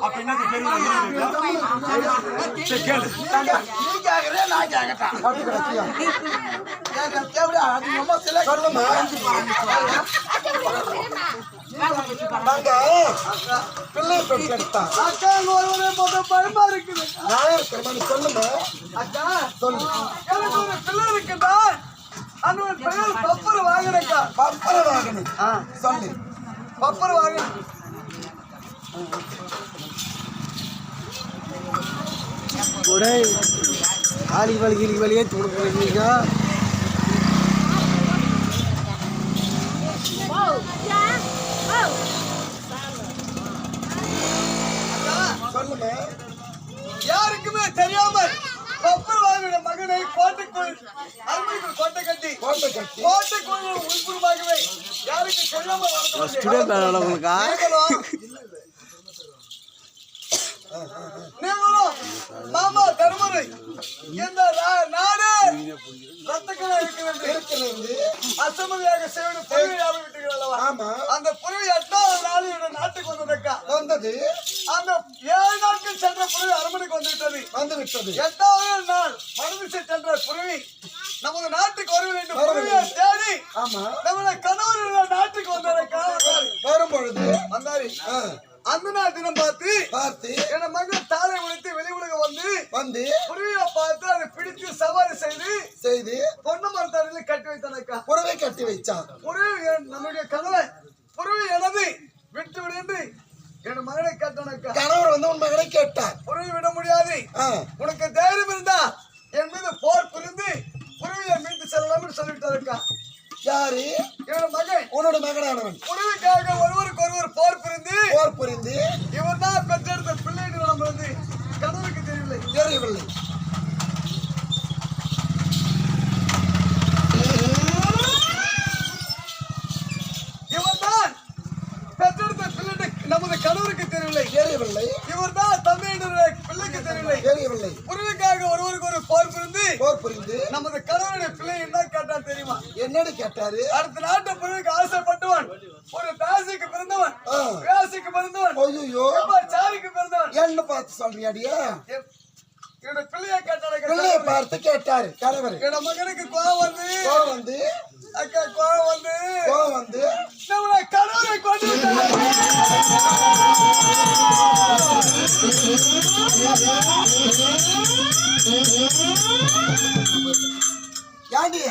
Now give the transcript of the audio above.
அப்ப என்னது கேளு நீ கேக்குறே நான் கேக்கட்டா பிள்ளை பெற்றெடுத்தா அக்கா ஒரு பயமா இருக்குது சொல்லுங்க அக்கா சொல்லு எனக்கு ஒரு பிள்ளை இருக்குதா அந்த ஒரு பெயர் பப்பர் வாங்கினக்கா பப்பர் வாங்கினேன் சொல்லு பப்பர் வாங்கினேன் ஆலிக்கு வலி கீழிக்கு வலியே கொடுக்குறீங்க சொல்லுங்க யாருக்குமே தெரியாமல் பப்பர் வாங்கின மகனை கோட்டைக்குள் அரண்மனைக்குள் கோட்டை கட்டி கோட்டைக்குள் உள்புறமாகவே யாருக்கு தெரியாமல் நீங்களும் மாமா தர்மரை இந்த நாடு ரத்தக்கணா இருக்கிறது அசமதியாக செய்வது புறவையாக விட்டீர்கள் அல்லவா அந்த புறவை 8வது நாள் நாட்டுக்கு வந்தது அந்த 7 நாட்கள் சென்ற புறவை அரண்மனைக்கு வந்துவிட்டது 8வது நாள் மனதிசை சென்ற புறவை நமது நாட்டுக்கு வர வேண்டும் புறவையை தேடி நம்மள கணவர் நாட்டுக்கு வரும்பொழுது வந்தாரு அந்த நாள் தினம் பார்த்து என் மகன் தாரை உழைத்து வெளி உலகம் வந்து புறவையை பார்த்து அதை பிடித்து சவாரி செய்து பொண்ணு மரத்தாரில கட்டி வைத்தானக்கா புறவை கட்டி வச்சான் புறவை நம்முடைய கணவன் புறவை எனது விட்டு விடு என்று என் மகனை கேட்டானக்கா கணவர் வந்து உன் மகனை கேட்டார் புறவை விட முடியாது உனக்கு தைரியம் இருந்தா என் மீது போர் புரிந்து புறவையை மீட்டு செல்லலாம் சொல்லிவிட்டாருக்கா யாரு என் மகன் உன்னோட மகனானவன் புறவைக்காக ஒருவருக்கு ஒருவர் போர் புரிந்து இவர் தான் பெற்றெடுத்த பிள்ளை நம்ம வந்து கணவருக்கு தெரியவில்லை இவர் தான் பெற்றெடுத்த பிள்ளை நமது கணவருக்கு தெரியவில்லை இவர் தான் தந்தையினுடைய பிள்ளைக்கு தெரியவில்லை புறவைக்காக ஒருவருக்கு ஒரு போர் புரிந்து நமது கணவனுடைய பிள்ளை என்ன கேட்டா தெரியுமா என்னன்னு கேட்டாரு அடுத்த நாட்டு புறவைக்கு ஆசைப்பட்டவன் ஒரு தாசிக்கு பிறந்தவன் ஐயோ சாரிக்கு பிறந்தவன் என்ன பார்த்து சொல்றியாடியா என்னோட பிள்ளையை பார்த்து கேட்டாரு கணவர் என்னோட மகனுக்கு கோவம் வந்து அக்கா கோவம் வந்து நம்மளை கணவரை கொண்டு யாண்டிய